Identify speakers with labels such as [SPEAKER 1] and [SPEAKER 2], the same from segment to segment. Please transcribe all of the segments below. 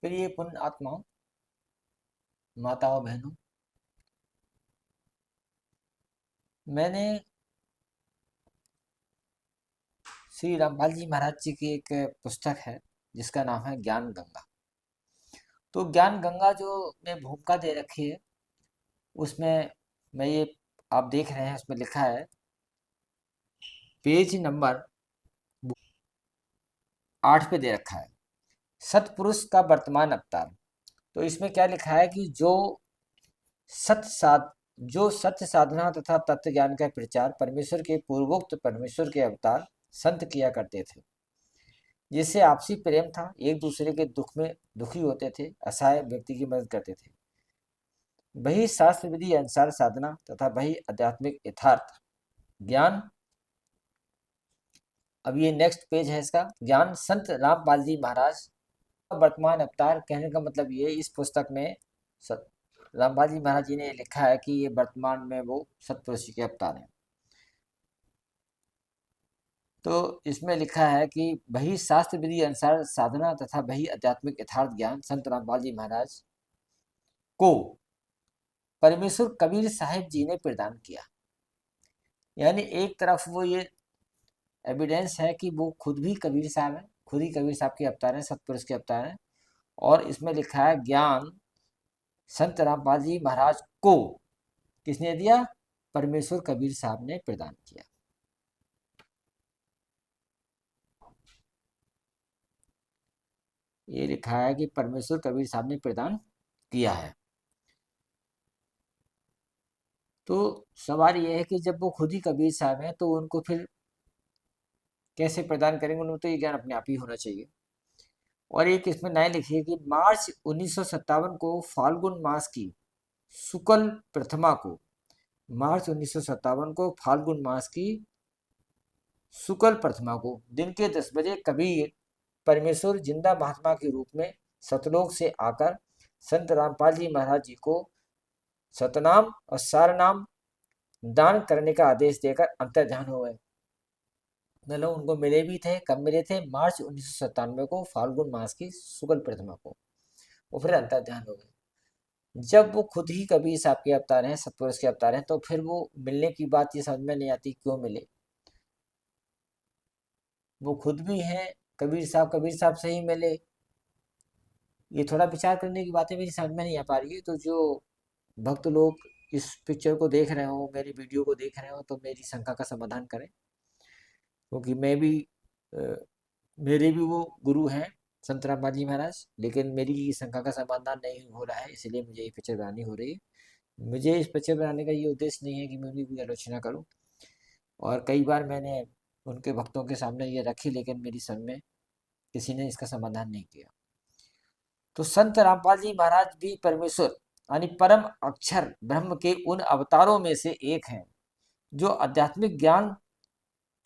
[SPEAKER 1] प्रिय पुण्य आत्माओं, माताओं, बहनों, मैंने श्री रामपाल जी महाराज जी की एक पुस्तक है जिसका नाम है ज्ञान गंगा। तो ज्ञान गंगा जो मैं भूमिका दे रखी है उसमें मैं ये आप देख रहे हैं, उसमें लिखा है पेज नंबर 8 पे दे रखा है सतपुरुष का वर्तमान अवतार। तो इसमें क्या लिखा है कि जो सत्य साधना तथा तत्व ज्ञान का प्रचार परमेश्वर के पूर्वोक्त परमेश्वर के अवतार संत किया करते थे, जिससे आपसी प्रेम था, एक दूसरे के दुख में दुखी होते थे, असहाय व्यक्ति की मदद करते थे। वही शास्त्र विधि अनुसार साधना तथा वही आध्यात्मिक यथार्थ ज्ञान। अब ये नेक्स्ट पेज है इसका, ज्ञान संत रामपाल जी महाराज वर्तमान अवतार। कहने का मतलब ये, इस पुस्तक में रामपाल जी महाराज जी ने लिखा है कि ये वर्तमान में वो सतपुरुष के अवतार हैं। तो इसमें लिखा है कि वही शास्त्र विधि अनुसार साधना तथा वही आध्यात्मिक यथार्थ ज्ञान संत रामपाल जी महाराज को परमेश्वर कबीर साहिब जी ने प्रदान किया। यानी एक तरफ वो ये एविडेंस है कि वो खुद भी कबीर साहब हैं, खुद ही कबीर साहब के अवतार हैं, सतपुरुष के अवतार हैं। और इसमें लिखा है ज्ञान संत रामपाल जी महाराज को किसने दिया? परमेश्वर कबीर साहब ने प्रदान किया। ये लिखा है कि परमेश्वर कबीर साहब ने प्रदान किया है। तो सवाल ये है कि जब वो खुद ही कबीर साहब हैं तो उनको फिर कैसे प्रदान करेंगे? उनको तो ये ज्ञान अपने आप ही होना चाहिए। और एक इसमें नए लिखी है कि मार्च 1957 को फाल्गुन मास की शुक्ल प्रथमा को, मार्च 1957 को फाल्गुन मास की शुक्ल प्रथमा को दिन के 10 बजे कबीर परमेश्वर जिंदा महात्मा के रूप में सतलोक से आकर संत रामपाल जी महाराज जी को सतनाम और सारनाम दान करने का आदेश देकर अंतर्ध्यान हो गए। मतलब उनको मिले भी थे, कब मिले थे? मार्च 1997 को फाल्गुन मास की शुक्ल प्रतिमा को, वो फिर अंतर्ध्यान हो गए। जब वो खुद ही कबीर साहब के अवतार हैं, सतपुरुष के अवतार हैं, तो फिर वो मिलने की बात ये समझ में नहीं आती क्यों मिले। वो खुद भी हैं कबीर साहब से ही मिले। ये थोड़ा विचार करने की बातें मेरी समझ में नहीं आ पा रही है। तो जो भक्त लोग इस पिक्चर को देख रहे हो, मेरी वीडियो को देख रहे हो, तो मेरी शंका का समाधान करें, क्योंकि मैं भी मेरे भी वो गुरु हैं संत रामपाल जी महाराज, लेकिन मेरी शंका का समाधान नहीं हो रहा है, इसलिए मुझे ये पिक्चर बनानी हो रही है। मुझे इस पिक्चर बनाने का ये उद्देश्य नहीं है कि मैं उनकी कोई आलोचना करूं, और कई बार मैंने उनके भक्तों के सामने ये रखी, लेकिन मेरी समझ में किसी ने इसका समाधान नहीं किया। तो संत रामपाल जी महाराज भी परमेश्वर यानी परम अक्षर ब्रह्म के उन अवतारों में से एक हैं जो आध्यात्मिक ज्ञान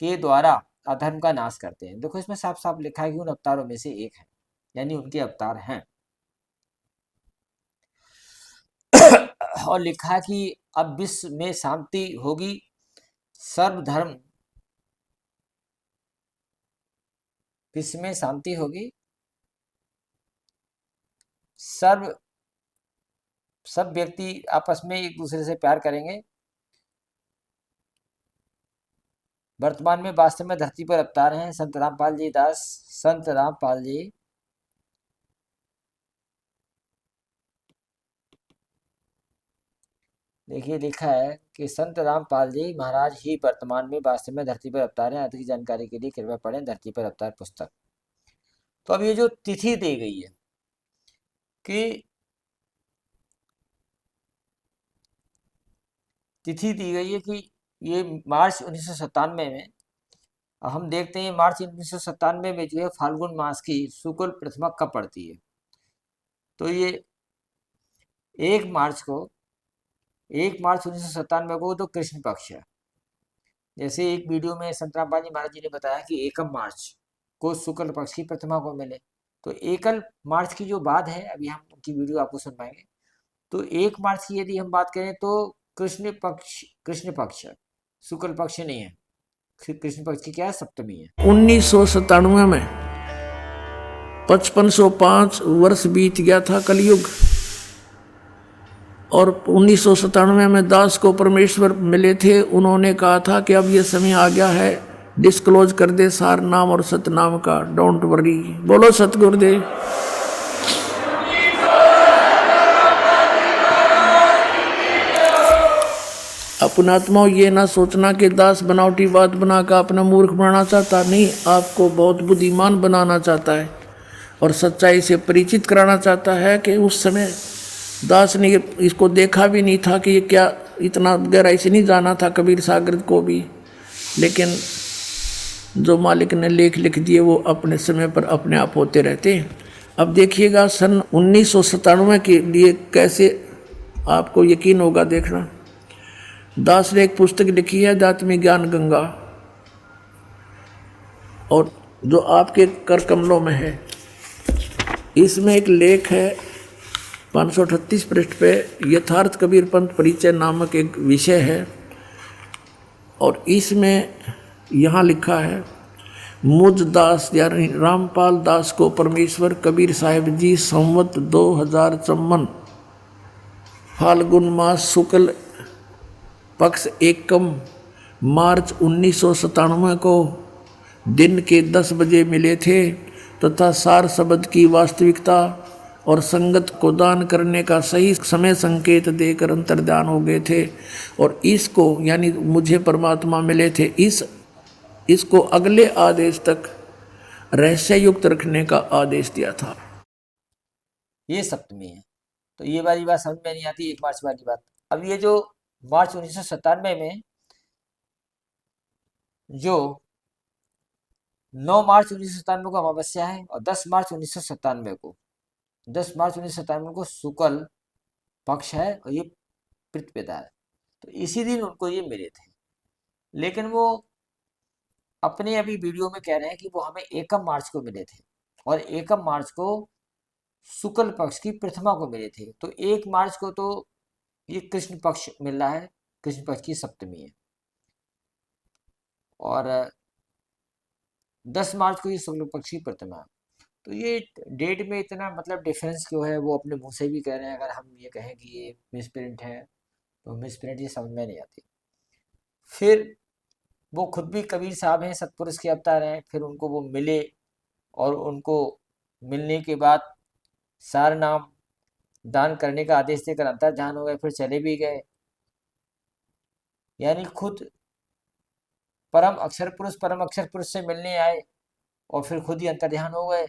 [SPEAKER 1] के द्वारा अधर्म का नाश करते हैं। देखो इसमें साफ साफ लिखा है कि उन अवतारों में से एक है, यानी उनके अवतार हैं। और लिखा है कि अब विश्व में शांति होगी, सर्वधर्म, विश्व में शांति होगी, सब व्यक्ति आपस में एक दूसरे से प्यार करेंगे। वर्तमान में वास्तव में धरती पर अवतार हैं संत रामपाल जी दास, संत रामपाल जी देखिए लिखा है कि संत रामपाल जी महाराज ही वर्तमान में वास्तव में धरती पर अवतार हैं। अधिक जानकारी के लिए कृपया पढ़ें धरती पर अवतार पुस्तक। तो अब ये जो तिथि दी गई है कि ये मार्च 1997 में, हम देखते हैं मार्च 1997 में जो है फाल्गुन मास की शुक्ल प्रतिमा कब पड़ती है? तो ये 1 मार्च 1997 को तो कृष्ण पक्ष है। जैसे एक वीडियो में संत रामपाल जी महाराज जी ने बताया कि 1 मार्च को शुक्ल पक्ष की प्रतिमा को मिले। तो 1 मार्च की जो बात है, अभी हम उनकी वीडियो आपको सुनवाएंगे। तो 1 मार्च की यदि हम बात करें तो कृष्ण पक्ष शुक्ल पक्ष नहीं है। कृष्ण पक्ष की क्या है? सप्तमी है।
[SPEAKER 2] 1997 में 5505 वर्ष बीत गया था कलयुग, और 1997 में दास को परमेश्वर मिले थे। उन्होंने कहा था कि अब ये समय आ गया है, डिस्क्लोज कर दे सार नाम और सतनाम का, डोंट वरी। बोलो सतगुरुदेव। अपनात्मा ये ना सोचना कि दास बनावटी बात बनाकर अपना मूर्ख बनाना चाहता, नहीं, आपको बहुत बुद्धिमान बनाना चाहता है और सच्चाई से परिचित कराना चाहता है कि उस समय दास ने इसको देखा भी नहीं था कि ये क्या, इतना गहराई से नहीं जाना था कबीर सागर को भी, लेकिन जो मालिक ने लेख लिख दिए वो अपने समय पर अपने आप होते रहते हैं। अब देखिएगा सन 1997 के लिए कैसे आपको यकीन होगा, देखना। दास ने एक पुस्तक लिखी है अध्यात्मी ज्ञान गंगा, और जो आपके कर कमलों में है, इसमें एक लेख है 538 पृष्ठ पे, यथार्थ कबीर पंथ परिचय नामक एक विषय है, और इसमें यहाँ लिखा है, मुझ दास यानी रामपाल दास को परमेश्वर कबीर साहिब जी संवत 2054 फाल्गुन मास शुक्ल पक्ष एकम मार्च 1997 को दिन के 10 बजे मिले थे, तथा सार शब्द की वास्तविकता और संगत को दान करने का सही समय संकेत देकर अंतर्ध्यान हो गए थे, और इसको यानी मुझे परमात्मा मिले थे, इसको अगले आदेश तक रहस्य युक्त रखने का आदेश दिया था।
[SPEAKER 1] ये सप्तमी है। तो ये वाली बात समझ में नहीं आती, 1 मार्च वाली बात। अब ये जो मार्च 1997 में जो 9 मार्च 1997 को अमावस्या है, और 10 मार्च 1997 को 10 मार्च 1997 को शुक्ल पक्ष है, और ये प्रतिपदा है। तो इसी दिन उनको ये मिले थे, लेकिन वो अपने अभी वीडियो में कह रहे हैं कि वो हमें 1 मार्च को मिले थे, और 1 मार्च को शुक्ल पक्ष की प्रथमा को मिले थे। तो 1 मार्च को तो ये कृष्ण पक्ष मिल रहा है, कृष्ण पक्ष की सप्तमी है, और 10 मार्च को ये शुक्ल पक्ष की प्रथमा। तो ये डेट में इतना मतलब डिफरेंस क्यों है, वो अपने मुंह से भी कह रहे हैं। अगर हम ये कहें कि ये मिसप्रिंट है, तो मिसप्रिंट ये समझ में नहीं आती। फिर वो खुद भी कबीर साहब हैं, सतपुरुष के अवतार हैं, फिर उनको वो मिले, और उनको मिलने के बाद सार नाम दान करने का आदेश देकर अंतर्ध्यान हो गए, फिर चले भी गए। यानी खुद परम अक्षर पुरुष से मिलने आए, और फिर खुद ही अंतर्ध्यान हो गए।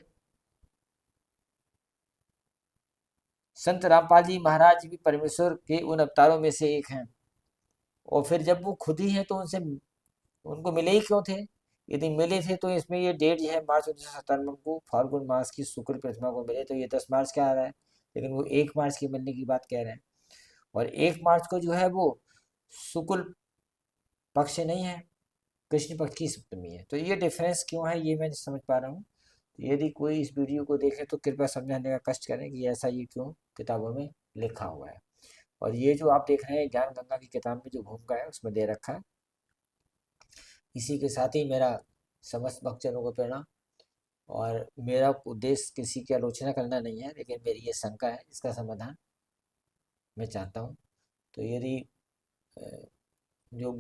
[SPEAKER 1] संत रामपाल जी महाराज भी परमेश्वर के उन अवतारों में से एक हैं, और फिर जब वो खुद ही हैं तो उनको मिले ही क्यों थे? यदि मिले थे तो इसमें ये डेट जो है मार्च 1997 को फाल्गुन मास की शुक्ल प्रतिमा को मिले, तो ये 10 मार्च का आ रहा है, लेकिन वो 1 मार्च के मिलने की बात कह रहे हैं। और 1 मार्च को जो है वो शुक्ल पक्ष नहीं है, कृष्ण पक्ष की सप्तमी है। तो ये डिफरेंस क्यों है, ये मैं नहीं समझ पा रहा हूँ। यदि कोई इस वीडियो को देखे तो कृपया समझाने का कष्ट करें कि ऐसा ये क्यों किताबों में लिखा हुआ है। और ये जो आप देख रहे हैं ज्ञान गंगा की किताब में जो भूमिका है उसमें दे रखा है। इसी के साथ ही मेरा समस्त भक्तजनों को प्रणाम, और मेरा उद्देश्य किसी की आलोचना करना नहीं है, लेकिन मेरी ये शंका है, इसका समाधान मैं चाहता हूँ। तो यदि जो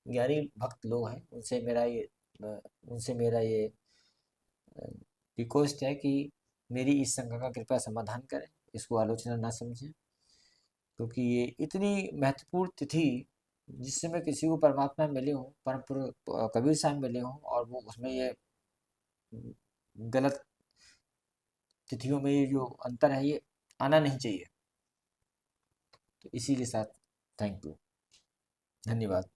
[SPEAKER 1] ज्ञानी भक्त लोग हैं उनसे मेरा ये रिक्वेस्ट है कि मेरी इस शंका का कृपया समाधान करें, इसको आलोचना ना समझें, क्योंकि ये इतनी महत्वपूर्ण तिथि जिससे मैं किसी को परमात्मा मिले हूँ, परम पुरुष कबीर साहब मिले हूँ, और वो उसमें ये गलत तिथियों में ये जो अंतर है ये आना नहीं चाहिए। तो इसी के साथ थैंक यू, धन्यवाद।